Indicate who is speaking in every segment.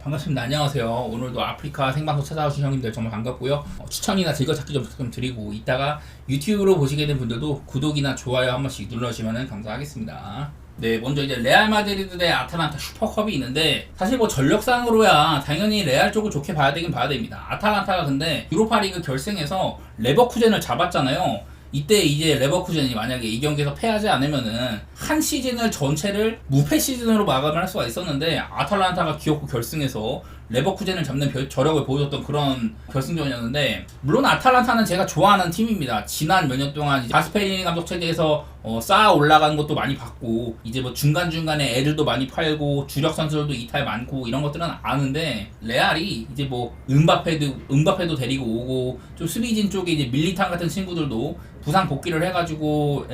Speaker 1: 반갑습니다. 안녕하세요. 오늘도 아프리카 생방송 찾아오신 형님들 정말 반갑고요. 추천이나 즐거찾기 좀 드리고 이따가 유튜브로 보시게 된 분들도 구독이나 좋아요 한 번씩 눌러주시면 감사하겠습니다. 네, 먼저 이제 레알 마드리드 대 아탈란타 슈퍼컵이 있는데 사실 뭐 전력상으로야 당연히 레알 쪽을 좋게 봐야 되긴 봐야 됩니다. 아탈란타가 근데 유로파리그 결승에서 레버쿠젠을 잡았잖아요. 이때 이제 레버쿠젠이 만약에 이 경기에서 패하지 않으면은 한 시즌을 전체를 무패 시즌으로 마감을 할 수가 있었는데 아탈란타가 기어코 결승에서 레버쿠젠을 잡는 저력을 보여줬던 그런 결승전이었는데, 물론 아탈란타는 제가 좋아하는 팀입니다. 지난 몇 년 동안 가스페리니 감독 체제에서 쌓아 올라가는 것도 많이 봤고, 이제 뭐 중간중간에 애들도 많이 팔고 주력 선수들도 이탈 많고 이런 것들은 아는데, 레알이 이제 뭐 은바페도 데리고 오고 좀 수비진 쪽에 이제 밀리탄 같은 친구들도 부상 복귀를 해가지고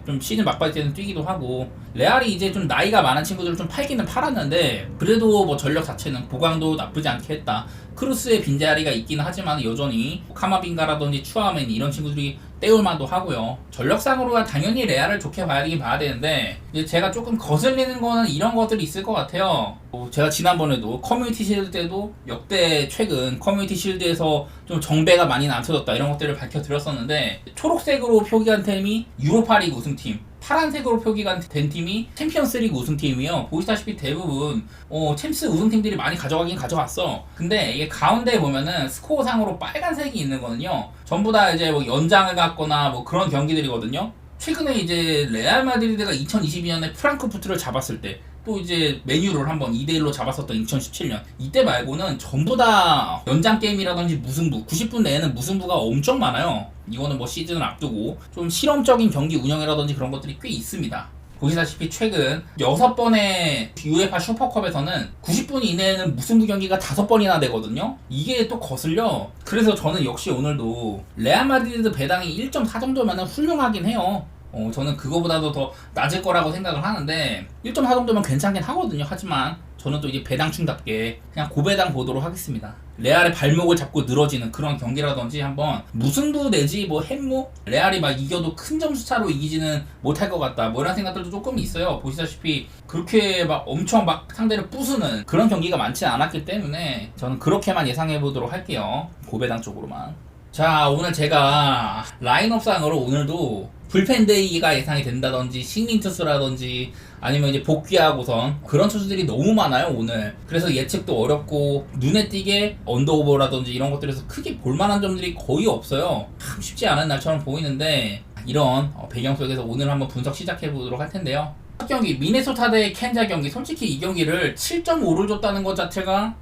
Speaker 1: 좀 시즌 막바지 때는 뛰기도 하고, 레알이 이제 좀 나이가 많은 친구들을 좀 팔기는 팔았는데 그래도 뭐 전력 자체는 보강도 나쁘지 않게 했다. 크루스의 빈자리가 있기는 하지만 여전히 카마빙가라든지 추아멘 이런 친구들이 때울만도 하고요. 전력상으로야 당연히 레알을 좋게 봐야 되긴 봐야 되는데, 이제 제가 조금 거슬리는 거는 이런 것들이 있을 것 같아요. 제가 지난번에도 커뮤니티 실드 때도 역대 최근 커뮤니티 실드에서 좀 정배가 많이 낮춰졌다 이런 것들을 밝혀드렸었는데, 초록색으로 표기한 팀이 유로파리그 우승팀, 파란색으로 표기가 된 팀이 챔피언스리그 우승팀이에요. 보시다시피 대부분 챔스 우승팀들이 많이 가져가긴 가져갔어. 근데 이게 가운데 보면은 스코어상으로 빨간색이 있는 거는요, 전부 다 이제 뭐 연장을 갔거나 뭐 그런 경기들이거든요. 최근에 이제 레알 마드리드가 2022년에 프랑크푸르트를 잡았을 때, 또 이제 메뉴를 한번 2대1로 잡았었던 2017년, 이때 말고는 전부 다 연장 게임이라든지 무승부, 90분 내에는 무승부가 엄청 많아요. 이거는 뭐 시즌을 앞두고 좀 실험적인 경기 운영이라든지 그런 것들이 꽤 있습니다. 보시다시피 최근 6번의 UEFA 슈퍼컵에서는 90분 이내에는 무승부 경기가 5번이나 되거든요. 이게 또 거슬려. 그래서 저는 역시 오늘도 레알 마드리드 배당이 1.4 정도면 훌륭하긴 해요. 저는 그거보다도 더 낮을 거라고 생각을 하는데 1.4 정도면 괜찮긴 하거든요. 하지만 저는 또 이제 배당충답게 그냥 고배당 보도록 하겠습니다. 레알의 발목을 잡고 늘어지는 그런 경기라든지 한번 무승부 내지 뭐 햄무, 레알이 막 이겨도 큰 점수 차로 이기지는 못할 것 같다, 뭐 이런 생각들도 조금 있어요. 보시다시피 그렇게 막 엄청 막 상대를 부수는 그런 경기가 많지 않았기 때문에 저는 그렇게만 예상해 보도록 할게요. 고배당 쪽으로만. 자, 오늘 제가 라인업상으로 오늘도 불펜데이가 예상이 된다든지 식민 투수라든지 아니면 이제 복귀하고선 그런 투수들이 너무 많아요 오늘. 그래서 예측도 어렵고 눈에 띄게 언더오버라든지 이런 것들에서 크게 볼만한 점들이 거의 없어요. 참 쉽지 않은 날처럼 보이는데, 이런 배경 속에서 오늘 한번 분석 시작해 보도록 할 텐데요. 첫 경기 미네소타 대 캔자 경기, 솔직히 이 경기를 7.5를 줬다는 것 자체가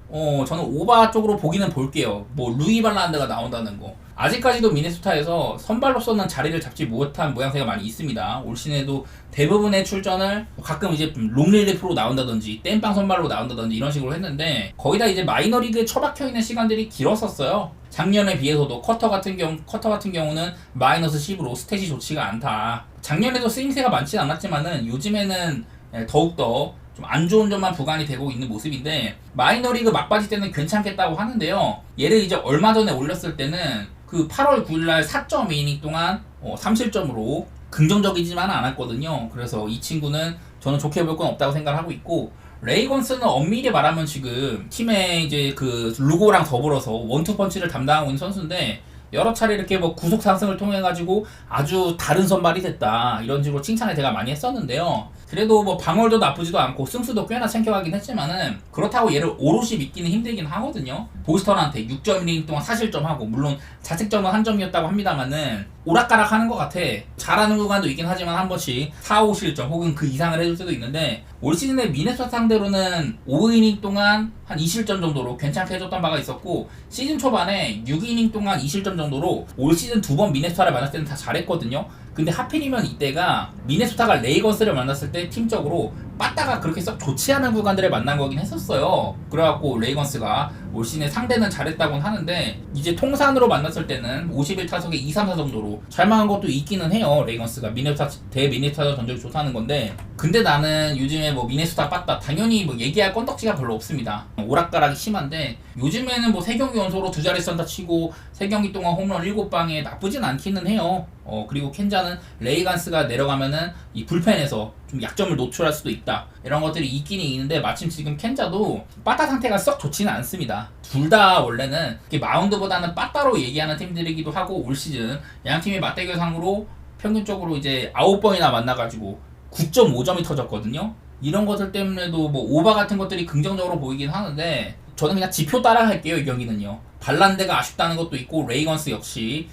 Speaker 1: 저는 오바 쪽으로 보기는 볼게요. 뭐 루이 발란드가 나온다는 거, 아직까지도 미네소타에서 선발로서는 자리를 잡지 못한 모양새가 많이 있습니다. 올 시즌에도 대부분의 출전을 가끔 이제 롱릴리프로 나온다든지 땜빵 선발로 나온다든지 이런 식으로 했는데, 거의 다 이제 마이너리그에 처박혀 있는 시간들이 길었었어요. 작년에 비해서도 커터 같은 경우는 마이너스 10으로 스탯이 좋지가 않다. 작년에도 쓰임새가 많지는 않았지만은 요즘에는 더욱더 좀 안 좋은 점만 부각이 되고 있는 모습인데, 마이너리그 막바지 때는 괜찮겠다고 하는데요. 얘를 이제 얼마 전에 올렸을 때는 그 8월 9일날 4.2이닝 동안 3실점으로 긍정적이지만은 않았거든요. 그래서 이 친구는 저는 좋게 볼 건 없다고 생각하고 있고, 레이건스는 엄밀히 말하면 지금 팀의 이제 그 루고랑 더불어서 원투펀치를 담당하고 있는 선수인데, 여러 차례 이렇게 뭐 구속 상승을 통해 가지고 아주 다른 선발이 됐다 이런 식으로 칭찬을 제가 많이 했었는데요. 그래도 뭐 방어도 나쁘지도 않고 승수도 꽤나 챙겨가긴 했지만은 그렇다고 얘를 오롯이 믿기는 힘들긴 하거든요. 보스턴한테 6.1이닝 동안 4실점하고, 물론 자책점은 한 점이었다고 합니다만은 오락가락 하는 것 같아. 잘하는 구간도 있긴 하지만 한 번씩 4, 5실점 혹은 그 이상을 해줄 때도 있는데, 올 시즌에 미네소타 상대로는 5이닝 동안 한 2실점 정도로 괜찮게 해줬던 바가 있었고, 시즌 초반에 6이닝 동안 2실점 정도로 올 시즌 2번 미네소타를 만났을 때는 다 잘했거든요. 근데 하필이면 이때가 미네소타가 레이건스를 만났을 때 팀적으로 빠따가 그렇게 썩 좋지 않은 구간들을 만난 거긴 했었어요. 그래갖고 레이건스가 올 시즌에 상대는 잘했다고는 하는데, 이제 통산으로 만났을 때는 51타석에 2, 3사 정도로 잘 망한 것도 있기는 해요. 레이건스가 미네소타 전적이 좋다는 건데, 근데 나는 요즘에 뭐 미네소타 빠따 당연히 뭐 얘기할 건덕지가 별로 없습니다. 오락가락이 심한데, 요즘에는 뭐 3경기 연속으로 2자리 선다 치고 3경기 동안 홈런 7방에 나쁘진 않기는 해요. 그리고 켄자는 레이건스가 내려가면은 이 불펜에서 좀 약점을 노출할 수도 있다. 이런 것들이 있긴 있는데 마침 지금 켄자도 빠따 상태가 썩 좋지는 않습니다. 둘 다 원래는 마운드보다는 빠따로 얘기하는 팀들이기도 하고 올 시즌 양 팀의 맞대결상으로 평균적으로 이제 9번이나 만나가지고 9.5점이 터졌거든요. 이런 것들 때문에도 뭐 오바 같은 것들이 긍정적으로 보이긴 하는데 저는 그냥 지표 따라 할게요. 이 경기는요. 발란데가 아쉽다는 것도 있고 레이건스 역시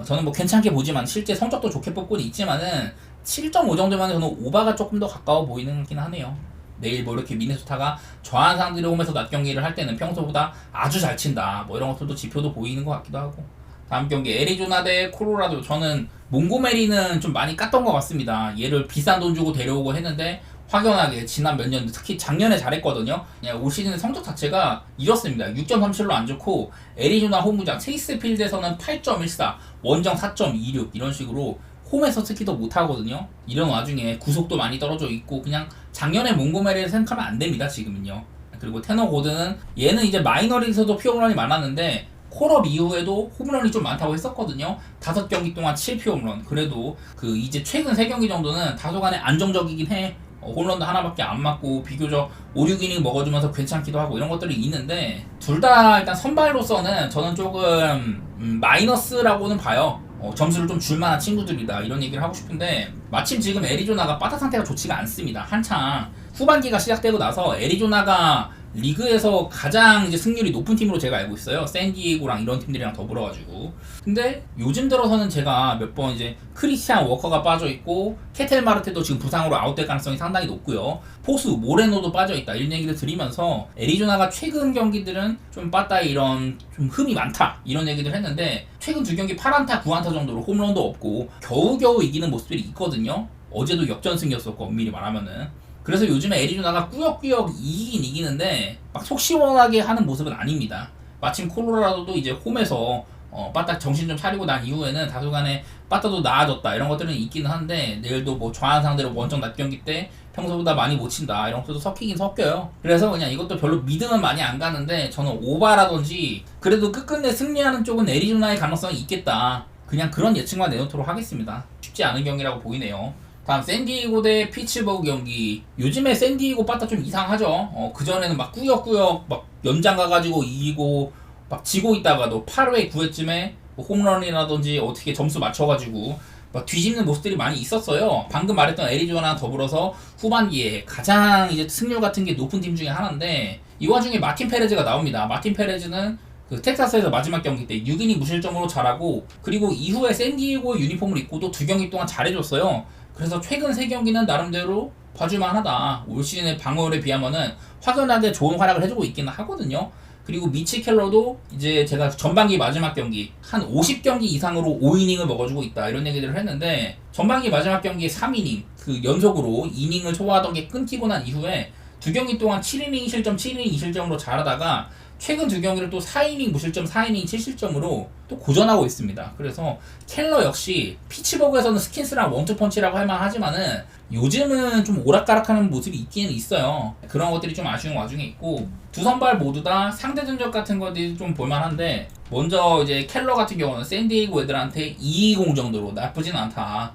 Speaker 1: 저는 뭐 괜찮게 보지만 실제 성적도 좋게 뽑고 있지만은 7.5 정도면 저는 오바가 조금 더 가까워 보이긴 하네요. 내일 뭐 이렇게 미네소타가 저한 상대로 홈에서 낮 경기를 할 때는 평소보다 아주 잘 친다. 뭐 이런 것들도 지표도 보이는 것 같기도 하고. 다음 경기 애리조나 대 콜로라도. 저는 몽고메리는 좀 많이 깠던 것 같습니다. 얘를 비싼 돈 주고 데려오고 했는데 확연하게 지난 몇 년, 특히 작년에 잘했거든요. 그냥 올 시즌의 성적 자체가 이렇습니다. 6.37로 안 좋고 애리조나 홈구장 체이스 필드에서는 8.14, 원정 4.26 이런 식으로 홈에서 특히 더 못하거든요. 이런 와중에 구속도 많이 떨어져 있고 그냥 작년에 몽고메리를 생각하면 안 됩니다. 지금은요. 그리고 테너 고드는 얘는 이제 마이너리에서도 피홈런이 많았는데 콜업 이후에도 홈런이 좀 많다고 했었거든요. 5경기 동안 7피 홈런. 그래도 이제 최근 3경기 정도는 다소간에 안정적이긴 해. 홈런도 하나밖에 안 맞고 비교적 5, 6이닝 먹어주면서 괜찮기도 하고 이런 것들이 있는데 둘 다 일단 선발로서는 저는 조금 마이너스라고는 봐요. 점수를 좀 줄만한 친구들이다 이런 얘기를 하고 싶은데 마침 지금 애리조나가 빠따 상태가 좋지가 않습니다. 한창 후반기가 시작되고 나서 애리조나가 리그에서 가장 이제 승률이 높은 팀으로 제가 알고 있어요. 샌디에이고랑 이런 팀들이랑 더불어가지고. 근데 요즘 들어서는 제가 몇 번 이제 크리스티안 워커가 빠져있고 케텔 마르테도 지금 부상으로 아웃될 가능성이 상당히 높고요. 포수 모레노도 빠져있다 이런 얘기를 드리면서 애리조나가 최근 경기들은 좀 빠따에 이런 좀 흠이 많다 이런 얘기를 했는데 최근 2경기 8안타 9안타 정도로 홈런도 없고 겨우겨우 이기는 모습들이 있거든요. 어제도 역전승이었었고 엄밀히 말하면은. 그래서 요즘에 애리조나가 꾸역꾸역 이기는데 막 속 시원하게 하는 모습은 아닙니다. 마침 콜로라도도 이제 홈에서 빠딱 정신 좀 차리고 난 이후에는 다소간에 빠따도 나아졌다 이런 것들은 있기는 한데 내일도 뭐 좌한 상대로 원정 낮 경기 때 평소보다 많이 못 친다 이런 것도 섞이긴 섞여요. 그래서 그냥 이것도 별로 믿음은 많이 안 가는데 저는 오바라든지 그래도 끝끝내 승리하는 쪽은 애리조나의 가능성이 있겠다. 그냥 그런 예측만 내놓도록 하겠습니다. 쉽지 않은 경기라고 보이네요. 다음 샌디에이고 대 피츠버그 경기. 요즘에 샌디에이고 빠따 좀 이상하죠. 그전에는 막 꾸역꾸역 막 연장 가가지고 이기고 막 지고 있다가도 8회 9회쯤에 뭐 홈런이라든지 어떻게 점수 맞춰가지고 막 뒤집는 모습들이 많이 있었어요. 방금 말했던 애리조나랑 더불어서 후반기에 가장 이제 승률 같은 게 높은 팀 중에 하나인데 이 와중에 마틴 페레즈가 나옵니다. 마틴 페레즈는 텍사스에서 마지막 경기 때 6이닝 무실점으로 잘하고 그리고 이후에 샌디에이고 유니폼을 입고도 2경기 동안 잘해줬어요. 그래서 최근 3경기는 나름대로 봐줄만하다. 올 시즌의 방어율에 비하면은 확연하게 좋은 활약을 해주고 있기는 하거든요. 그리고 미치 켈러도 이제 제가 전반기 마지막 경기 한 50경기 이상으로 5이닝을 먹어주고 있다 이런 얘기들을 했는데 전반기 마지막 경기에 3이닝 연속으로 이닝을 소화하던 게 끊기고 난 이후에 2경기 동안 7이닝 2실점 7이닝 2실점으로 잘하다가 최근 2경기를 또 4이닝 무실점 4이닝 7실점으로 또 고전하고 있습니다. 그래서 켈러 역시 피츠버그에서는 스킨스랑 원투펀치라고 할만하지만은 요즘은 좀 오락가락하는 모습이 있기는 있어요. 그런 것들이 좀 아쉬운 와중에 있고 두 선발 모두 다 상대 전적 같은 것들이 좀 볼만한데 먼저 이제 켈러 같은 경우는 샌디에이고 애들한테 2-20 정도로 나쁘진 않다.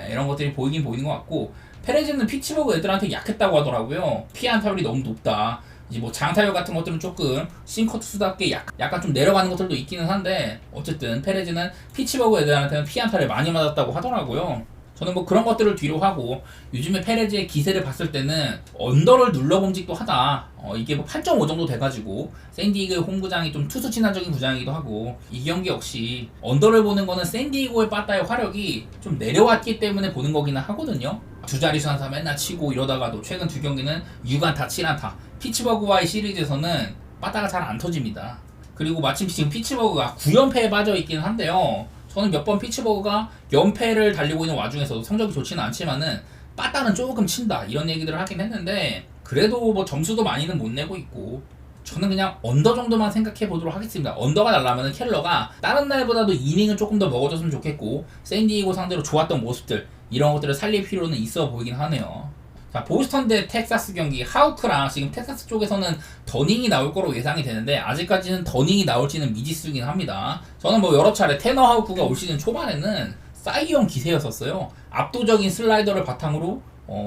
Speaker 1: 이런 것들이 보이긴 보이는 것 같고 페레즈는 피츠버그 애들한테 약했다고 하더라고요. 피안타율이 너무 높다. 이제 뭐 장타율 같은 것들은 조금 싱커 투수답게 약간 좀 내려가는 것들도 있기는 한데 어쨌든 페레즈는 피츠버그 애들한테는 피안타를 많이 맞았다고 하더라고요. 저는 뭐 그런 것들을 뒤로 하고 요즘에 페레즈의 기세를 봤을 때는 언더를 눌러봄직도 하다. 이게 뭐 8.5 정도 돼가지고 샌디에이고의 홈구장이 좀 투수 친화적인 구장이기도 하고 이 경기 역시 언더를 보는 거는 샌디에이고의 빠따의 화력이 좀 내려왔기 때문에 보는 거기는 하거든요. 두 자릿수 한타 맨날 치고 이러다가도 최근 2경기는 6안타 7안타 피츠버그와의 시리즈에서는 빠따가 잘 안 터집니다. 그리고 마침 지금 피츠버그가 9연패에 빠져 있기는 한데요. 저는 몇 번 피츠버그가 연패를 달리고 있는 와중에서도 성적이 좋지는 않지만은 빠따는 조금 친다 이런 얘기들을 하긴 했는데 그래도 뭐 점수도 많이는 못 내고 있고 저는 그냥 언더 정도만 생각해 보도록 하겠습니다. 언더가 날라면은 켈러가 다른 날보다도 이닝은 조금 더 먹어줬으면 좋겠고 샌디에이고 상대로 좋았던 모습들 이런 것들을 살릴 필요는 있어 보이긴 하네요. 자, 보스턴 대 텍사스 경기. 하우크랑 지금 텍사스 쪽에서는 더닝이 나올 거로 예상이 되는데 아직까지는 더닝이 나올지는 미지수긴 합니다. 저는 뭐 여러 차례 테너 하우크가 올 시즌 초반에는 사이언 기세였었어요. 압도적인 슬라이더를 바탕으로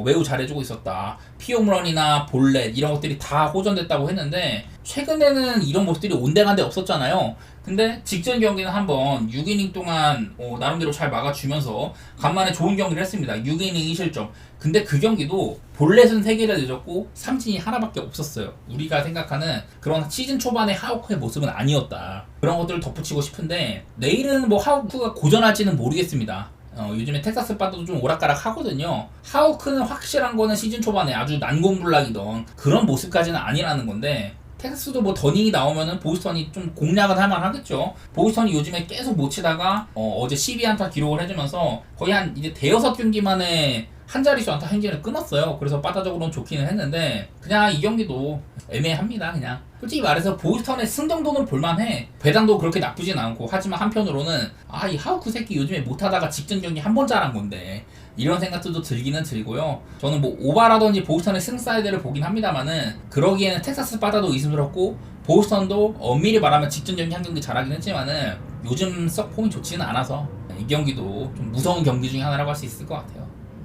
Speaker 1: 매우 잘해주고 있었다. 피홈런이나 볼넷 이런 것들이 다 호전됐다고 했는데 최근에는 이런 모습들이 온데간데 없었잖아요. 근데 직전 경기는 한번 6이닝 동안 나름대로 잘 막아주면서 간만에 좋은 경기를 했습니다. 6이닝 2실점. 근데 그 경기도 볼넷은 3개를 내줬고 삼진이 하나밖에 없었어요. 우리가 생각하는 그런 시즌 초반의 하우크의 모습은 아니었다. 그런 것들을 덧붙이고 싶은데 내일은 뭐 하우크가 고전할지는 모르겠습니다. 요즘에 텍사스 바다도 좀 오락가락 하거든요. 하우크는 확실한 거는 시즌 초반에 아주 난공불락이던 그런 모습까지는 아니라는 건데 텍사스도 뭐 더닝이 나오면은 보스턴이 좀 공략은 할만 하겠죠. 보스턴이 요즘에 계속 못 치다가 어제 12안타 기록을 해주면서 거의 한 이제 대여섯 경기 만에 한 자릿수 안타 행진을 끊었어요. 그래서 바다적으로는 좋기는 했는데 그냥 이 경기도 애매합니다. 그냥 솔직히 말해서 보스턴의 승 정도는 볼만해. 배당도 그렇게 나쁘진 않고 하지만 한편으로는 이 하우크 새끼 요즘에 못하다가 직전 경기 한 번 잘한 건데 이런 생각들도 들기는 들고요. 저는 뭐 오바라든지 보스턴의 승 사이드를 보긴 합니다만은 그러기에는 텍사스 바다도 의심스럽고 보스턴도 엄밀히 말하면 직전 경기 한 경기 잘하긴 했지만은 요즘 썩 폼이 좋지는 않아서 이 경기도 좀 무서운 경기 중에 하나라고 할 수 있을 것 같아요.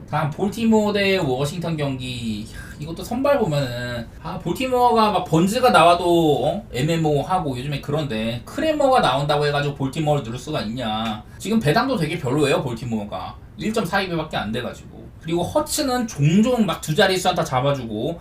Speaker 1: 다음 볼티모어 대 워싱턴 경기. 이것도 선발 보면은 볼티모어가 막 번즈가 나와도 MMO하고 요즘에 그런데 크레머가 나온다고 해가지고 볼티모어를 누를 수가 있냐. 지금 배당도 되게 별로예요. 볼티모어가 1.42배밖에 안 돼가지고. 그리고 허츠는 종종 막 두 자릿수 안타 잡아주고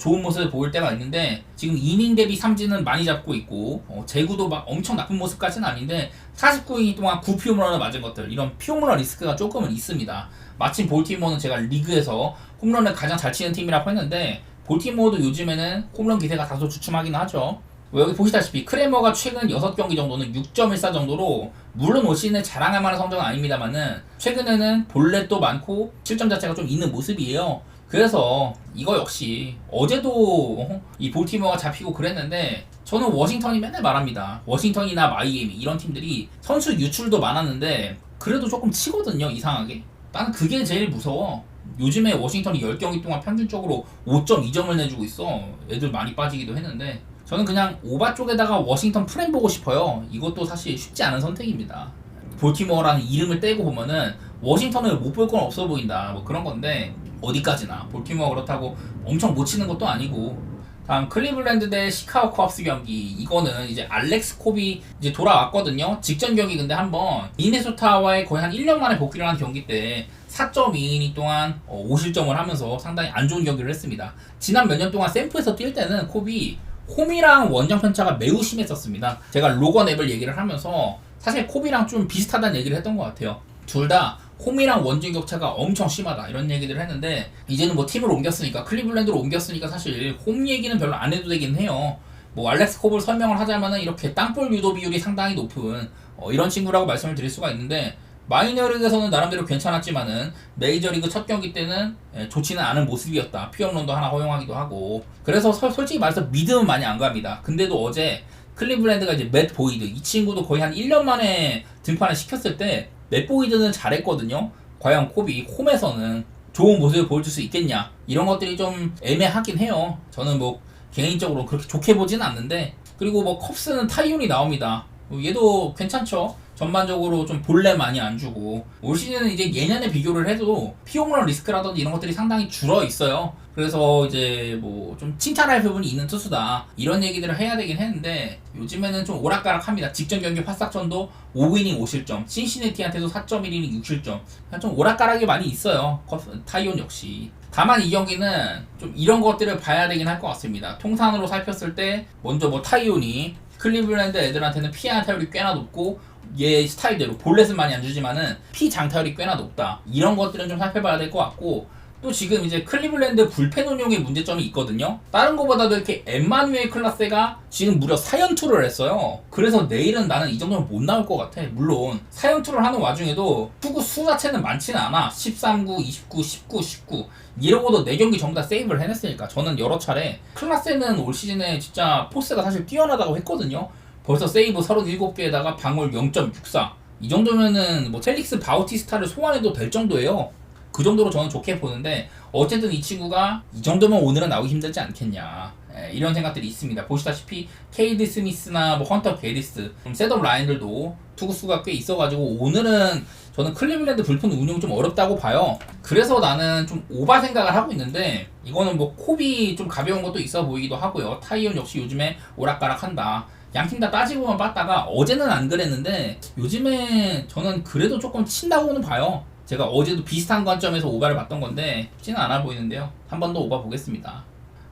Speaker 1: 좋은 모습을 보일 때가 있는데 지금 이닝 대비 삼진은 많이 잡고 있고 제구도 막 엄청 나쁜 모습까지는 아닌데 49이닝 동안 9피홈런을 맞은 것들, 이런 피홈런 리스크가 조금은 있습니다. 마침 볼티모어는 제가 리그에서 홈런을 가장 잘 치는 팀이라고 했는데 볼티모어도 요즘에는 홈런 기세가 다소 주춤하긴 하죠. 여기 보시다시피 크레머가 최근 6경기 정도는 6.14 정도로 물론 올 시즌에 자랑할 만한 성적은 아닙니다만은 최근에는 볼넷도 많고 실점 자체가 좀 있는 모습이에요. 그래서 이거 역시 어제도 이 볼티모어가 잡히고 그랬는데 저는 워싱턴이 맨날 말합니다. 워싱턴이나 마이애미 이런 팀들이 선수 유출도 많았는데 그래도 조금 치거든요. 이상하게. 나는 그게 제일 무서워. 요즘에 워싱턴이 10경기 동안 평균적으로 5.2점을 내주고 있어. 애들 많이 빠지기도 했는데 저는 그냥 오바 쪽에다가 워싱턴 프렘 보고 싶어요. 이것도 사실 쉽지 않은 선택입니다. 볼티모어라는 이름을 떼고 보면은 워싱턴을 못 볼 건 없어 보인다 뭐 그런 건데 어디까지나 볼티모어 그렇다고 엄청 못 치는 것도 아니고. 다음 클리블랜드 대 시카고 컵스 경기. 이거는 이제 알렉스 콥이 이제 돌아왔거든요. 직전 경기 근데 한번 미네소타와의 거의 한 1년 만에 복귀를 한 경기 때 4.2이닝 동안 5실점을 하면서 상당히 안 좋은 경기를 했습니다. 지난 몇 년 동안 샘프에서 뛸 때는 콥이 홈이랑 원정 편차가 매우 심했었습니다. 제가 로건 앱을 얘기를 하면서 사실 콥이랑 좀 비슷하다는 얘기를 했던 것 같아요. 둘 다 홈이랑 원정 격차가 엄청 심하다 이런 얘기들을 했는데 이제는 뭐 팀을 옮겼으니까 클리블랜드로 옮겼으니까 사실 홈 얘기는 별로 안 해도 되긴 해요. 뭐 알렉스 콥을 설명을 하자면은 이렇게 땅볼 유도 비율이 상당히 높은 이런 친구라고 말씀을 드릴 수가 있는데 마이너리그에서는 나름대로 괜찮았지만은 메이저리그 첫 경기 때는 좋지는 않은 모습이었다. 피홈런도 하나 허용하기도 하고 그래서 솔직히 말해서 믿음은 많이 안 갑니다. 근데도 어제 클리블랜드가 이제 맷 보이드 이 친구도 거의 한 1년 만에 등판을 시켰을 때 맷 보이드는 잘했거든요. 과연 콥이 홈에서는 좋은 모습을 보여줄 수 있겠냐 이런 것들이 좀 애매하긴 해요. 저는 뭐 개인적으로 그렇게 좋게 보지는 않는데 그리고 뭐 컵스는 타이온이 나옵니다. 얘도 괜찮죠. 전반적으로 좀 볼넷 많이 안 주고 올 시즌은 이제 예년에 비교를 해도 피홈런 리스크라든지 이런 것들이 상당히 줄어 있어요. 그래서 이제 뭐 좀 칭찬할 부분이 있는 투수다 이런 얘기들을 해야 되긴 했는데 요즘에는 좀 오락가락합니다. 직전 경기 화싹전도 5이닝 5실점, 신시내티한테도 4.1이닝 6실점, 좀 오락가락이 많이 있어요. 타이온 역시. 다만 이 경기는 좀 이런 것들을 봐야 되긴 할 것 같습니다. 통산으로 살폈을 때 먼저 뭐 타이온이 클리블랜드 애들한테는 피 안타율이 꽤나 높고 얘 스타일대로 볼넷은 많이 안 주지만은 피 장타율이 꽤나 높다. 이런 것들은 좀 살펴봐야 될 것 같고 또 지금 이제 클리블랜드 불펜 운용의 문제점이 있거든요. 다른 거보다도 이렇게 엠마누엘 클라세가 지금 무려 4연투를 했어요. 그래서 내일은 나는 이 정도면 못 나올 것 같아. 물론 4연투를 하는 와중에도 투구 수 자체는 많지는 않아. 13구, 29, 19, 19 이러고도 4경기 전부 다 세이브를 해냈으니까 저는 여러 차례 클라세는 올 시즌에 진짜 포스가 사실 뛰어나다고 했거든요. 벌써 세이브 37개에다가 방울 0.64 이 정도면은 뭐 첼릭스 바우티스타를 소환해도 될 정도예요. 그 정도로 저는 좋게 보는데 어쨌든 이 친구가 이 정도면 오늘은 나오기 힘들지 않겠냐 이런 생각들이 있습니다. 보시다시피 케이드 스미스나 뭐 헌터 게리스 셋업 라인들도 투구수가 꽤 있어가지고 오늘은 저는 클리블랜드 불펜 운용 좀 어렵다고 봐요. 그래서 나는 좀 오바 생각을 하고 있는데 이거는 뭐 콥이 좀 가벼운 것도 있어 보이기도 하고요. 타이온 역시 요즘에 오락가락한다. 양팀 다 따지고 보면 봤다가 어제는 안 그랬는데 요즘에 저는 그래도 조금 친다고는 봐요. 제가 어제도 비슷한 관점에서 오바를 봤던 건데 쉽지는 않아 보이는데요. 한 번 더 오바 보겠습니다.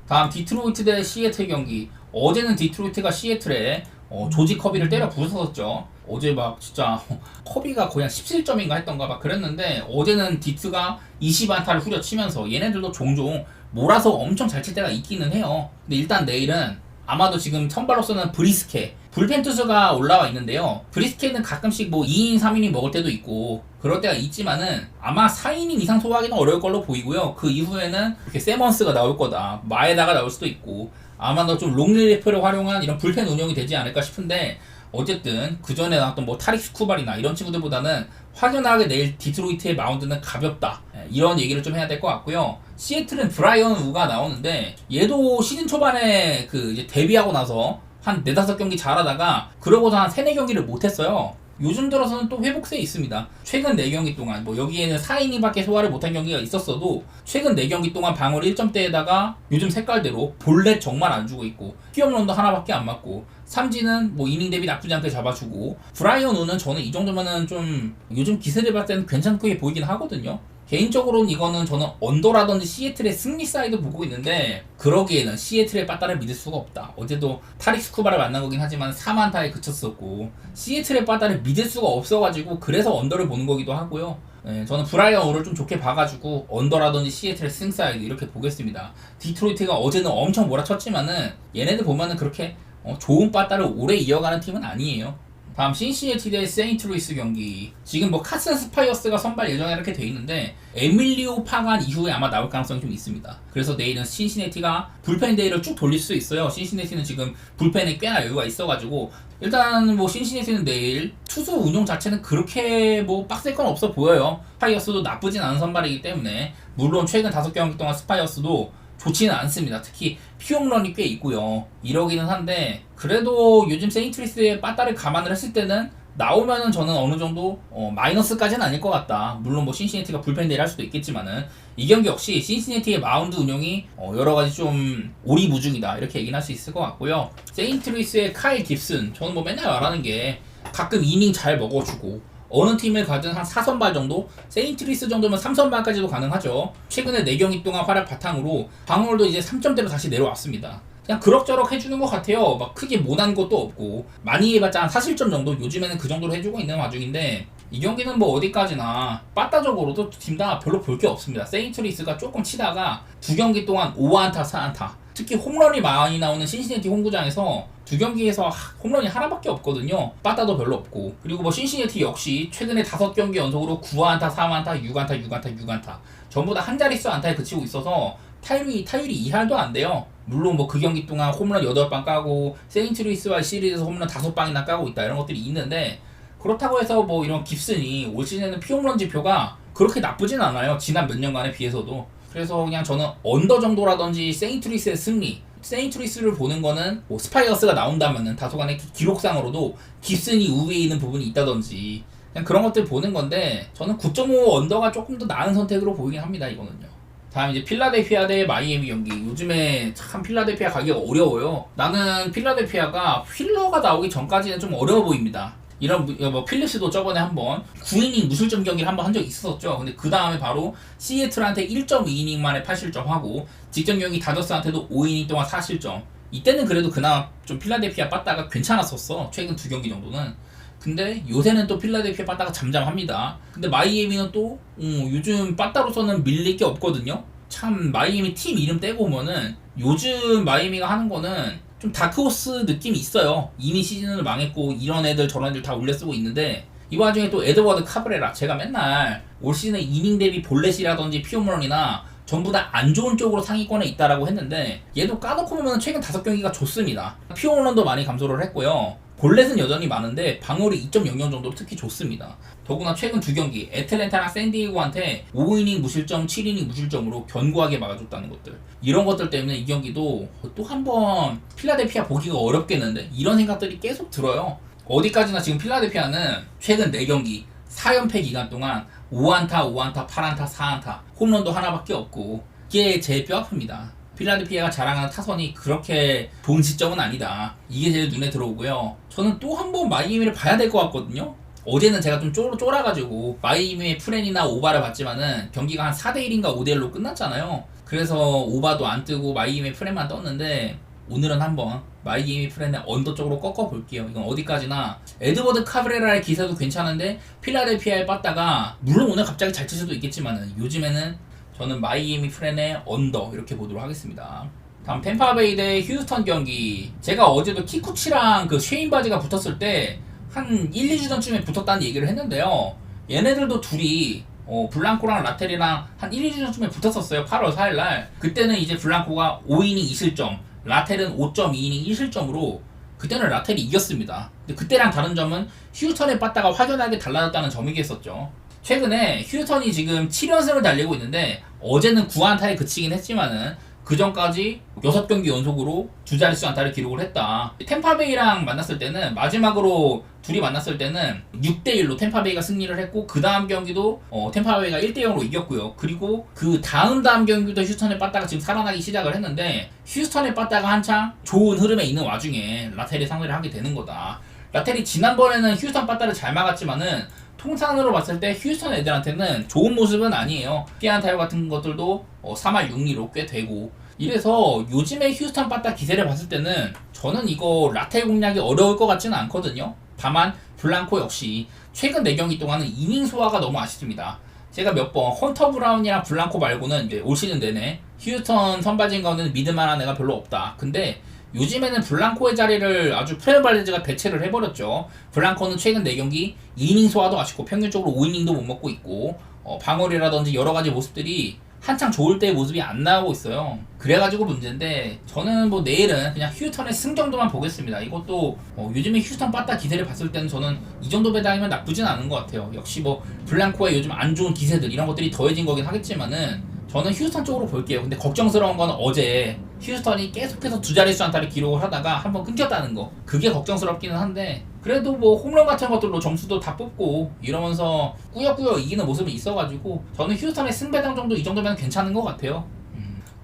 Speaker 1: 다음 디트로이트 대 시애틀 경기. 어제는 디트로이트가 시애틀에 조지 커비를 때려 부쉈었죠. 어제 막 진짜 커비가 거의 한 17점인가 했던가 막 그랬는데 어제는 디트가 20안타를 후려치면서 얘네들도 종종 몰아서 엄청 잘 칠 때가 있기는 해요. 근데 일단 내일은 아마도 지금 선발로서는 브리스케 불펜 투수가 올라와 있는데요. 브리스케는 가끔씩 뭐 2인 3인이 먹을 때도 있고 그럴 때가 있지만은 아마 4이닝 이상 소화하기는 어려울 걸로 보이고요. 그 이후에는 이렇게 세먼스가 나올 거다. 마에다가 나올 수도 있고 아마도 좀 롱릴리프를 활용한 이런 불펜 운영이 되지 않을까 싶은데 어쨌든 그 전에 나왔던 뭐 타릭스 쿠발이나 이런 친구들보다는 확연하게 내일 디트로이트의 마운드는 가볍다 이런 얘기를 좀 해야 될 것 같고요. 시애틀은 브라이언 우가 나오는데 얘도 시즌 초반에 그 이제 데뷔하고 나서 한 4-5경기 잘하다가 그러고서 한 3-4경기를 못했어요. 요즘 들어서는 또 회복세에 있습니다. 최근 4경기 동안 뭐 여기에는 4이닝밖에 소화를 못한 경기가 있었어도 최근 4경기 동안 방울 1점대에다가 요즘 색깔대로 볼넷 정말 안 주고 있고 피홈런도 하나밖에 안 맞고 삼진은 뭐 이닝 대비 나쁘지 않게 잡아주고 브라이언 우는 저는 이 정도면은 좀 요즘 기세를 봤을 때는 괜찮게 보이긴 하거든요. 개인적으로는 이거는 저는 언더라든지 시애틀의 승리 사이드 보고 있는데 그러기에는 시애틀의 빠따를 믿을 수가 없다. 어제도 타릭스 쿠바를 만난 거긴 하지만 4만타에 그쳤었고 시애틀의 빠따를 믿을 수가 없어가지고 그래서 언더를 보는 거기도 하고요. 저는 브라이언 우를 좀 좋게 봐가지고 언더라든지 시애틀의 승 사이드 이렇게 보겠습니다. 디트로이트가 어제는 엄청 몰아쳤지만은 얘네들 보면은 그렇게 좋은 빠따를 오래 이어가는 팀은 아니에요. 다음 신시내티 대 세인트루이스 경기. 지금 뭐 카슨 스파이어스가 선발 예정에 이렇게 돼 있는데 에밀리오 파간 이후에 아마 나올 가능성이 좀 있습니다. 그래서 내일은 신시내티가 불펜 데이를 쭉 돌릴 수 있어요. 신시내티는 지금 불펜에 꽤나 여유가 있어가지고 일단 뭐 신시내티는 내일 투수 운용 자체는 그렇게 뭐 빡셀 건 없어 보여요. 스파이어스도 나쁘진 않은 선발이기 때문에 물론 최근 5경기 동안 스파이어스도 좋지는 않습니다. 특히 피홈런이 꽤 있고요. 이러기는 한데 그래도 요즘 세인트루이스의 빠따를 감안을 했을 때는 나오면은 저는 어느 정도 마이너스까지는 아닐 것 같다. 물론 뭐 신시내티가 불펜데이를 할 수도 있겠지만은 이 경기 역시 신시내티의 마운드 운용이 여러 가지 좀 오리무중이다 이렇게 얘기는 할 수 있을 것 같고요. 세인트루이스의 카일 깁슨 저는 뭐 맨날 말하는 게 가끔 이닝 잘 먹어주고 어느 팀을 가든 한 4선발 정도? 세인트루이스 정도면 3선발까지도 가능하죠. 최근에 4경기 동안 활약 바탕으로 방울도 이제 3점대로 다시 내려왔습니다. 그냥 그럭저럭 해주는 것 같아요. 막 크게 못한 것도 없고 많이 해봤자 한 4실점 정도? 요즘에는 그 정도로 해주고 있는 와중인데 이 경기는 뭐 어디까지나 빠따적으로도 두 팀 다 별로 볼 게 없습니다. 세인트루이스가 조금 치다가 2경기 동안 5안타 4안타 특히 홈런이 많이 나오는 신시내티 홈구장에서 2경기에서 홈런이 하나밖에 없거든요. 빠따도 별로 없고 그리고 뭐 신시내티 역시 최근에 5경기 연속으로 9안타 3안타 6안타 6안타 6안타 전부 다 한 자릿수 안타에 그치고 있어서 타율이 2할도 안 돼요. 물론 뭐 그 경기 동안 홈런 8방 까고 세인트루이스와 시리즈에서 홈런 5방이나 까고 있다 이런 것들이 있는데 그렇다고 해서 뭐 이런 깁슨이 올 시즌에는 피홈런 지표가 그렇게 나쁘진 않아요. 지난 몇 년간에 비해서도. 그래서 그냥 저는 언더 정도라든지 세인트루이스의 승리 세인트루이스를 보는 거는 뭐 스파이어스가 나온다면은 다소간의 기록상으로도 깁슨이 우위에 있는 부분이 있다든지 그냥 그런 것들 보는 건데 저는 9.5 언더가 조금 더 나은 선택으로 보이긴 합니다. 이거는요. 다음 이제 필라델피아 대 마이애미 경기. 요즘에 참 필라델피아 가기가 어려워요. 나는 필라델피아가 휠러가 나오기 전까지는 좀 어려워 보입니다. 이런 뭐 필립스도 저번에 한번 9이닝 무실점 경기를 한번 한 적이 있었죠. 근데 그 다음에 바로 시애틀한테 1.2이닝 만에 8실점 하고 직전 경기 다저스한테도 5이닝 동안 4실점. 이때는 그래도 그나마 좀 필라델피아 빠따가 괜찮았었어. 최근 2경기 정도는. 근데 요새는 또 필라델피아 빠따가 잠잠합니다. 근데 마이애미는 또 요즘 빠따로서는 밀릴 게 없거든요. 참 마이애미 팀 이름 떼고 보면은 요즘 마이애미가 하는 거는 좀 다크호스 느낌이 있어요. 이미 시즌을 망했고 이런 애들 저런 애들 다 올려쓰고 있는데 이 와중에 또 에드워드 카브레라 제가 맨날 올 시즌에 이닝 대비 볼넷이라든지 피홈런이나 전부 다 안 좋은 쪽으로 상위권에 있다라고 했는데 얘도 까놓고 보면 최근 5경기가 좋습니다. 피홈런도 많이 감소를 했고요. 볼넷은 여전히 많은데 방어율이 2.00 정도로 특히 좋습니다. 더구나 최근 두 경기 애틀랜타랑 샌디에고한테 5이닝 무실점, 7이닝 무실점으로 견고하게 막아줬다는 것들, 이런 것들 때문에 이 경기도 또 한번 필라델피아 보기가 어렵겠는데 이런 생각들이 계속 들어요. 어디까지나 지금 필라델피아는 최근 4경기 4연패 기간 동안 5안타, 5안타, 8안타, 4안타, 홈런도 하나밖에 없고 이게 제일 뼈아픕니다. 필라델피아가 자랑하는 타선이 그렇게 좋은 시점은 아니다. 이게 제일 눈에 들어오고요. 저는 또 한 번 마이애미를 봐야 될 것 같거든요. 어제는 제가 좀 쫄아가지고 마이애미의 프렌이나 오바를 봤지만은 경기가 한 4대1인가 5대1로 끝났잖아요. 그래서 오바도 안 뜨고 마이애미 프렌만 떴는데 오늘은 한번 마이애미 프렌의 언더 쪽으로 꺾어볼게요. 이건 어디까지나 에드워드 카브레라의 기세도 괜찮은데 필라델피아에 빠다가 물론 오늘 갑자기 잘 칠 수도 있겠지만은 요즘에는 저는 마이애미 프렌의 언더 이렇게 보도록 하겠습니다. 다음 템파베이 대 휴스턴 경기. 제가 어제도 키쿠치랑 그 쉐인 바지가 붙었을 때 한 1, 2주 전쯤에 붙었다는 얘기를 했는데요. 얘네들도 둘이 블랑코랑 라텔이랑 한 1, 2주 전쯤에 붙었었어요. 8월 4일날. 그때는 이제 블랑코가 5이닝 2실점, 라텔은 5.2이닝 1실점으로 그때는 라텔이 이겼습니다. 근데 그때랑 다른 점은 휴스턴에 빠다가 확연하게 달라졌다는 점이겠었죠. 최근에 휴스턴이 지금 7연승을 달리고 있는데 어제는 9안타에 그치긴 했지만은 그 전까지 6경기 연속으로 두 자릿수 안타를 기록을 했다. 템파베이랑 만났을 때는 마지막으로 둘이 만났을 때는 6대1로 템파베이가 승리를 했고 그 다음 경기도 템파베이가 1대0으로 이겼고요. 그리고 그 다음 경기도 휴스턴에 빠다가 지금 살아나기 시작을 했는데 휴스턴에 빠다가 한창 좋은 흐름에 있는 와중에 라텔이 상대를 하게 되는 거다. 라텔이 지난번에는 휴스턴 빠다를 잘 막았지만은 통상으로 봤을 때 휴스턴 애들한테는 좋은 모습은 아니에요. 피안 타율 같은 것들도 3할 6리로 꽤 되고 이래서 요즘에 휴스턴 빠따 기세를 봤을 때는 저는 이거 라텔 공략이 어려울 것 같지는 않거든요. 다만 블랑코 역시 최근 4경기 동안은 이닝 소화가 너무 아쉽습니다. 제가 몇 번 헌터 브라운이랑 블랑코 말고는 이제 올 시즌 내내 휴스턴 선발진 가운데는 믿을만한 애가 별로 없다. 근데 요즘에는 블랑코의 자리를 아주 프레드 발데즈가 대체를 해버렸죠. 블랑코는 최근 4경기 2이닝 소화도 아쉽고 평균적으로 5이닝도 못 먹고 있고 방어리라든지 여러가지 모습들이 한창 좋을 때의 모습이 안 나오고 있어요. 그래가지고 문제인데 저는 뭐 내일은 그냥 휴스턴의 승 정도만 보겠습니다. 이것도 요즘에 휴스턴 빠따 기세를 봤을 때는 저는 이 정도 배당이면 나쁘진 않은 것 같아요. 역시 뭐 블랑코의 요즘 안 좋은 기세들 이런 것들이 더해진 거긴 하겠지만은 저는 휴스턴 쪽으로 볼게요. 근데 걱정스러운 건 어제 휴스턴이 계속해서 두 자릿수 안타를 기록을 하다가 한번 끊겼다는 거, 그게 걱정스럽기는 한데 그래도 뭐 홈런 같은 것들로 점수도 다 뽑고 이러면서 꾸역꾸역 이기는 모습이 있어가지고 저는 휴스턴의 승배당 정도 이 정도면 괜찮은 것 같아요.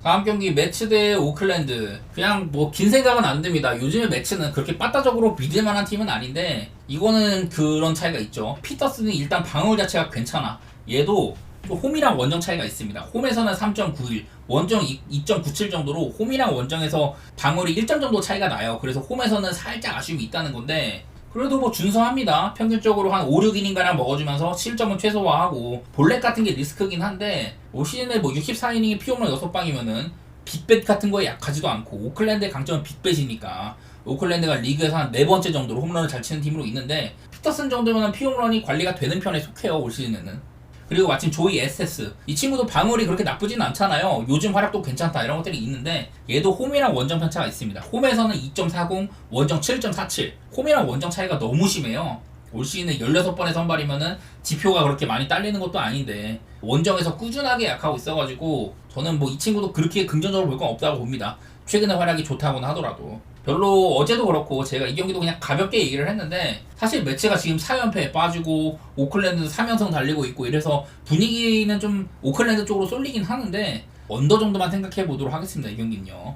Speaker 1: 다음 경기 매츠 대 오클랜드. 그냥 뭐 긴 생각은 안 듭니다. 요즘에 매츠는 그렇게 빠따적으로 믿을만한 팀은 아닌데 이거는 그런 차이가 있죠. 피터슨은 일단 방어율 자체가 괜찮아. 얘도 또 홈이랑 원정 차이가 있습니다. 홈에서는 3.91, 원정 2.97 정도로 홈이랑 원정에서 방어율이 1점 정도 차이가 나요. 그래서 홈에서는 살짝 아쉬움이 있다는 건데 그래도 뭐 준수합니다. 평균적으로 한 5, 6이닝가량 먹어주면서 실점은 최소화하고 볼넷 같은 게 리스크긴 한데 올 시즌에 뭐 64이닝에 피홈런 6방이면은 빅뱃 같은 거에 약하지도 않고 오클랜드의 강점은 빅뱃이니까 오클랜드가 리그에서 한 4번째 정도로 홈런을 잘 치는 팀으로 있는데 피터슨 정도면 피홈런이 관리가 되는 편에 속해요. 올 시즌에는. 그리고 마침 조이 에스테스, 이 친구도 방어율이 그렇게 나쁘진 않잖아요. 요즘 활약도 괜찮다 이런 것들이 있는데 얘도 홈이랑 원정 편차가 있습니다. 홈에서는 2.40, 원정 7.47. 홈이랑 원정 차이가 너무 심해요. 올 시즌에 16번의 선발이면은 지표가 그렇게 많이 딸리는 것도 아닌데 원정에서 꾸준하게 약하고 있어가지고 저는 뭐 이 친구도 그렇게 긍정적으로 볼 건 없다고 봅니다. 최근에 활약이 좋다고는 하더라도. 별로 어제도 그렇고 제가 이 경기도 그냥 가볍게 얘기를 했는데 사실 매치가 지금 4연패에 빠지고 오클랜드 3연승 달리고 있고 이래서 분위기는 좀 오클랜드 쪽으로 쏠리긴 하는데 언더 정도만 생각해 보도록 하겠습니다. 이 경기는요.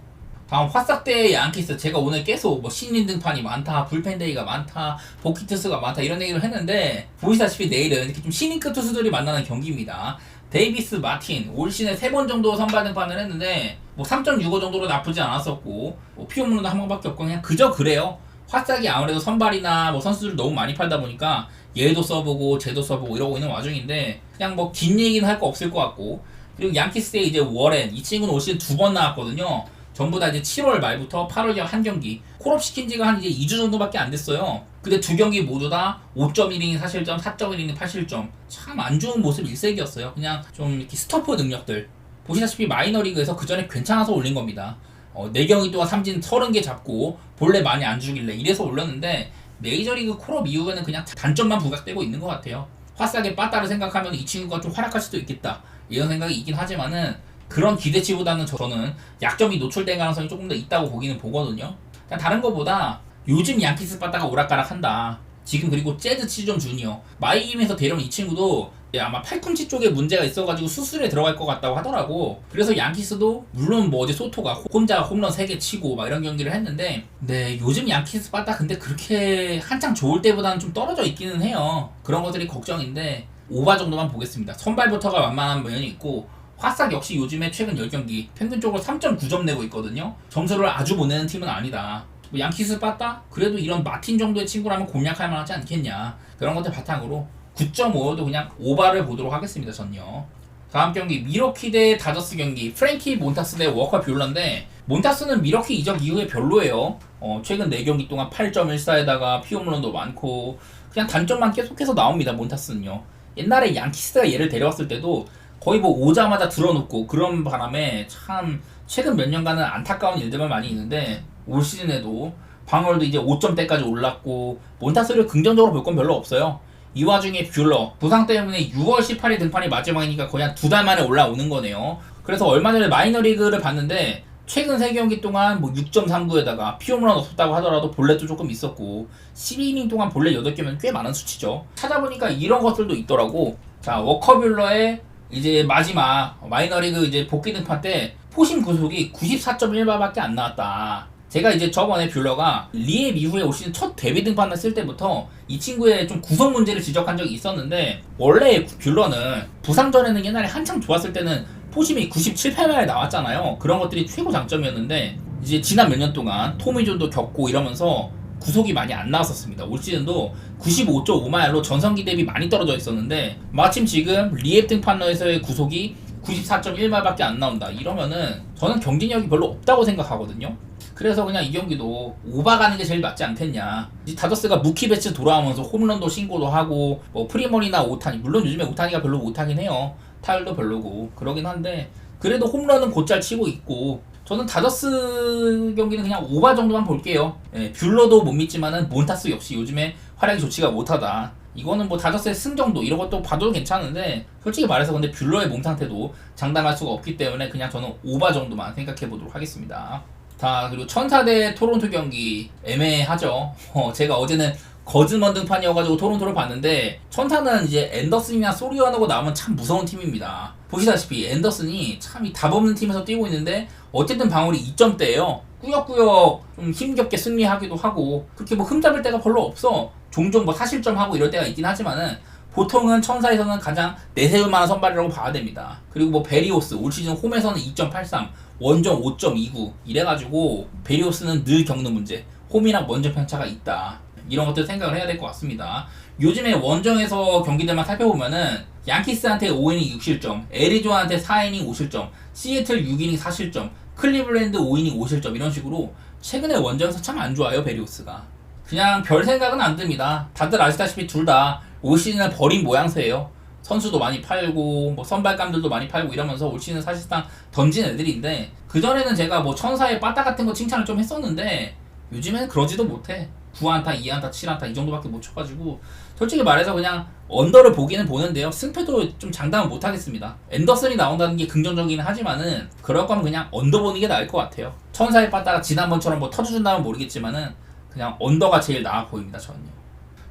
Speaker 1: 다음 화싹 대 양키스. 제가 오늘 계속 뭐 신인 등판이 많다, 불펜데이가 많다, 복귀투수가 많다 이런 얘기를 했는데 보시다시피 내일은 이렇게 좀 신인급 투수들이 만나는 경기입니다. 데이비스, 마틴 올 시즌에 3번 정도 선발 등판을 했는데 뭐 3.65 정도로 나쁘지 않았었고 뭐 피홈런도 한 번밖에 없고 그냥 그저 그래요. 화싹이 아무래도 선발이나 뭐 선수들을 너무 많이 팔다 보니까 얘도 써보고 쟤도 써보고 이러고 있는 와중인데 그냥 뭐 긴 얘기는 할 거 없을 것 같고 그리고 양키스의 이제 워렌 이 친구는 올 시즌 2번 나왔거든요. 전부 다 이제 7월 말부터 8월 한 경기 콜업 시킨 지가 한 이제 2주 정도밖에 안 됐어요. 근데 두 경기 모두 다 5.1이닝 사실점, 4.1이닝 팔실점. 참 안 좋은 모습 일색이었어요. 그냥 좀 이렇게 스토퍼 능력들. 보시다시피 마이너리그에서 그 전에 괜찮아서 올린 겁니다. 4경기 동안 삼진 30개 잡고 본래 많이 안 주길래 이래서 올렸는데 메이저리그 콜업 이후에는 그냥 단점만 부각되고 있는 것 같아요. 화싸게 빠따를 생각하면 이 친구가 좀 활약할 수도 있겠다 이런 생각이 있긴 하지만은 그런 기대치보다는 저는 약점이 노출된 가능성이 조금 더 있다고 보기는 보거든요. 다른 거보다 요즘 양키스 빠따가 오락가락한다. 지금 그리고 재즈 치존 주니어 마이애미에서 데려온 이 친구도 아마 팔꿈치 쪽에 문제가 있어가지고 수술에 들어갈 것 같다고 하더라고. 그래서 양키스도 물론 뭐 어제 소토가 혼자 홈런 3개 치고 막 이런 경기를 했는데 네 요즘 양키스 빠따 근데 그렇게 한창 좋을 때보다는 좀 떨어져 있기는 해요. 그런 것들이 걱정인데 오바 정도만 보겠습니다. 선발부터가 만만한 면이 있고 화싹 역시 요즘에 최근 10경기 평균적으로 3.9점 내고 있거든요. 점수를 아주 못 내는 팀은 아니다. 뭐 양키스 빠따? 그래도 이런 마틴 정도의 친구라면 공략할 만하지 않겠냐. 그런 것들 바탕으로 9.5도 그냥 오바를 보도록 하겠습니다. 전요. 다음 경기 미러키 대 다저스 경기 프랭키 몬타스 대 워커 뷰러인데 몬타스는 미러키 이적 이후에 별로예요. 최근 4경기 동안 8.14에다가 피홈런도 많고 그냥 단점만 계속해서 나옵니다. 몬타스는요. 옛날에 양키스가 얘를 데려왔을 때도 거의 뭐 오자마자 들어놓고 그런 바람에 참 최근 몇 년간은 안타까운 일들만 많이 있는데 올 시즌에도 방어율도 이제 5점대까지 올랐고 몬타스를 긍정적으로 볼 건 별로 없어요. 이 와중에 뷰러 부상 때문에 6월 18일 등판이 마지막이니까 거의 한 2달 만에 올라오는 거네요. 그래서 얼마 전에 마이너리그를 봤는데 최근 3경기 동안 뭐 6.39에다가 피홈런 없었다고 하더라도 볼넷도 조금 있었고 12이닝 동안 볼넷 8개면 꽤 많은 수치죠. 찾아보니까 이런 것들도 있더라고. 자, 워커뷰러의 이제 마지막 마이너리그 이제 복귀 등판 때 포심 구속이 94.1발밖에 안 나왔다. 제가 이제 저번에 뷰러가 리앱 이후에 올 시즌 첫 데뷔 등판을 쓸 때부터 이 친구의 좀 구성 문제를 지적한 적이 있었는데 원래 뷰러는 부상 전에는 옛날에 한창 좋았을 때는 포심이 97, 8발 나왔잖아요. 그런 것들이 최고 장점이었는데 이제 지난 몇 년 동안 토미존도 겪고 이러면서 구속이 많이 안 나왔었습니다. 올 시즌도 95.5마일로 전성기 대비 많이 떨어져 있었는데 마침 지금 리앱 등판로에서의 구속이 94.1마일밖에 안 나온다. 이러면은 저는 경쟁력이 별로 없다고 생각하거든요. 그래서 그냥 이 경기도 오바 가는 게 제일 맞지 않겠냐. 다저스가 무키 배츠 돌아오면서 홈런도 신고도 하고 뭐 프리머리나 오타니 물론 요즘에 오타니가 별로 못하긴 해요. 타율도 별로고 그러긴 한데 그래도 홈런은 곧잘 치고 있고 저는 다저스 경기는 그냥 오바 정도만 볼게요. 예, 뷰러도 못 믿지만은 몬타스 역시 요즘에 활약이 좋지가 못하다. 이거는 뭐 다저스의 승 정도 이런 것도 봐도 괜찮은데 솔직히 말해서 근데 뷰러의 몸 상태도 장담할 수가 없기 때문에 그냥 저는 오바 정도만 생각해 보도록 하겠습니다. 자, 그리고 천사 대 토론토 경기 애매하죠. 제가 어제는 거즈먼 등판이어가지고 토론토를 봤는데 천사는 이제 앤더슨이나 소리언하고 나오면 참 무서운 팀입니다. 보시다시피 앤더슨이 참 이 답 없는 팀에서 뛰고 있는데 어쨌든 방어율이 2점대예요. 꾸역꾸역 좀 힘겹게 승리하기도 하고 그렇게 뭐 흠잡을 때가 별로 없어. 종종 뭐 사실점하고 이럴 때가 있긴 하지만은 보통은 천사에서는 가장 내세울 만한 선발이라고 봐야 됩니다. 그리고 뭐 베리오스 올 시즌 홈에서는 2.83 원정 5.29 이래가지고 베리오스는 늘 겪는 문제 홈이랑 원정 편차가 있다. 이런 것들 생각을 해야 될 것 같습니다. 요즘에 원정에서 경기들만 살펴보면은 양키스한테 5이닝 6실점, 애리조나한테 4이닝 5실점, 시애틀 6이닝 4실점, 클리블랜드 5이닝 5실점 이런 식으로 최근에 원정에서 참 안 좋아요. 베리오스가 그냥 별 생각은 안 듭니다. 다들 아시다시피 둘 다 올 시즌을 버린 모양새예요. 선수도 많이 팔고 뭐 선발감들도 많이 팔고 이러면서 올 시즌 사실상 던진 애들인데 그전에는 제가 뭐 천사의 빠따 같은 거 칭찬을 좀 했었는데 요즘에는 그러지도 못해. 9안타, 2안타, 7안타 이 정도밖에 못 쳐가지고 솔직히 말해서 그냥 언더를 보기는 보는데요. 승패도 좀 장담은 못하겠습니다. 앤더슨이 나온다는 게 긍정적이긴 하지만은 그럴 거면 그냥 언더 보는 게 나을 것 같아요. 천사의 빠따가 지난번처럼 뭐 터져준다면 모르겠지만은 그냥 언더가 제일 나아 보입니다. 저는요.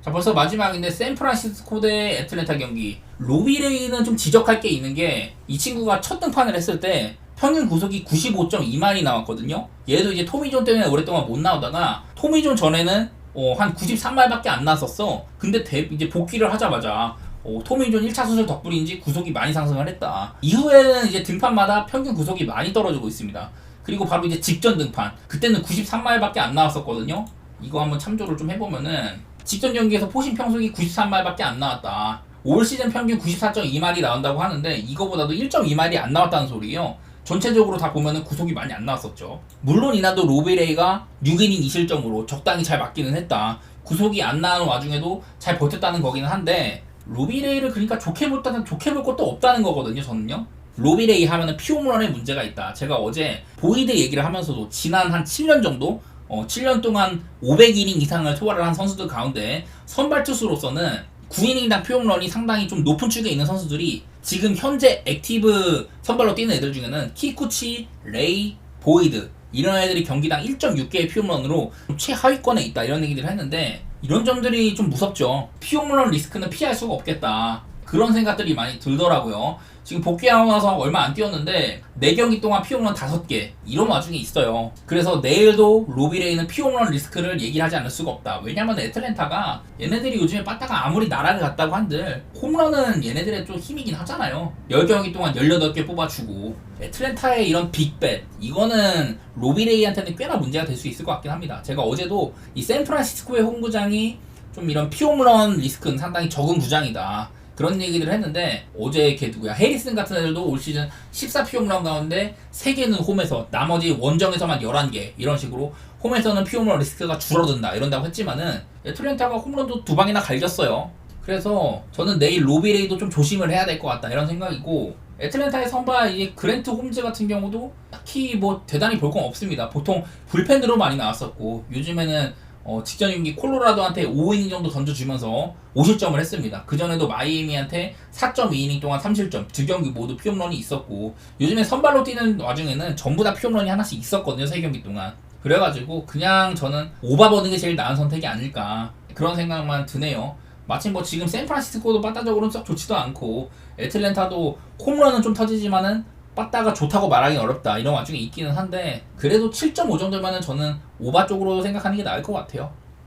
Speaker 1: 자, 벌써 마지막인데 샌프란시스코 대 애틀랜타 경기 로비레이는 좀 지적할 게 있는 게 이 친구가 첫 등판을 했을 때 평균 구속이 95.2마일이 나왔거든요. 얘도 이제 토미존 때문에 오랫동안 못 나오다가 토미존 전에는 한 93마일밖에 안 나왔었어. 근데 이제 복귀를 하자마자 토미존 1차 수술 덕분인지 구속이 많이 상승을 했다. 이후에는 이제 등판마다 평균 구속이 많이 떨어지고 있습니다. 그리고 바로 이제 직전 등판 그때는 93마일밖에 안 나왔었거든요. 이거 한번 참조를 좀 해보면은 직전 경기에서 포심 평속이 93마일밖에 안 나왔다. 올 시즌 평균 94.2마일이 나온다고 하는데 이거보다도 1.2마일이 안 나왔다는 소리예요. 전체적으로 다 보면은 구속이 많이 안 나왔었죠. 물론 이날도 로비레이가 6이닝 2실점으로 적당히 잘 맞기는 했다. 구속이 안 나오는 와중에도 잘 버텼다는 거기는 한데 로비레이를 그러니까 좋게 볼 것도 없다는 거거든요. 저는요. 로비레이 하면은 피홈런에 문제가 있다. 제가 어제 보이드 얘기를 하면서도 지난 한 7년 정도 7년 동안 500이닝 이상을 소화를 한 선수들 가운데 선발 투수로서는 9이닝당 피홈런이 상당히 좀 높은 축에 있는 선수들이 지금 현재 액티브 선발로 뛰는 애들 중에는 키쿠치, 레이, 보이드 이런 애들이 경기당 1.6개의 피홈런으로 최하위권에 있다 이런 얘기들을 했는데 이런 점들이 좀 무섭죠. 피홈런 리스크는 피할 수가 없겠다. 그런 생각들이 많이 들더라고요. 지금 복귀하고 나서 얼마 안 뛰었는데 4경기 동안 피홈런 5개 이런 와중에 있어요. 그래서 내일도 로비레이는 피홈런 리스크를 얘기를 하지 않을 수가 없다. 왜냐면 애틀랜타가 얘네들이 요즘에 빠따가 아무리 나락을 갔다고 한들 홈런은 얘네들의 좀 힘이긴 하잖아요. 10경기 동안 18개 뽑아주고 애틀랜타의 이런 빅bet 이거는 로비레이한테는 꽤나 문제가 될 수 있을 것 같긴 합니다. 제가 어제도 이 샌프란시스코의 홈구장이 좀 이런 피홈런 리스크는 상당히 적은 구장이다. 그런 얘기들을 했는데 어제 걔 누구야 해리슨 같은 애들도 올 시즌 14피홈런 가운데 3개는 홈에서 나머지 원정에서만 11개 이런 식으로 홈에서는 피홈런 리스크가 줄어든다 이런다고 했지만은 애틀랜타가 홈런도 2방이나 갈겼어요. 그래서 저는 내일 로비레이도 좀 조심을 해야 될 것 같다 이런 생각이고 애틀랜타의 선발 이 그랜트 홈즈 같은 경우도 딱히 뭐 대단히 볼 건 없습니다. 보통 불펜으로 많이 나왔었고 요즘에는 직전 경기 콜로라도한테 5이닝 정도 던져주면서 5실점을 했습니다. 그전에도 마이애미한테 4.2이닝 동안 3실점 2경기 모두 피홈런이 있었고 요즘에 선발로 뛰는 와중에는 전부 다 피홈런이 하나씩 있었거든요. 3경기 동안. 그래가지고 그냥 저는 오바 버는 게 제일 나은 선택이 아닐까 그런 생각만 드네요. 마침 뭐 지금 샌프란시스코도 빠따적으로는 썩 좋지도 않고 애틀랜타도 홈런은 좀 터지지만은 빠따가 좋다고 말하기는 어렵다 이런 와중에 있기는 한데 그래도 7.5 정도면은 저는 오바 쪽으로 생각하는 게 나을 것 같아요.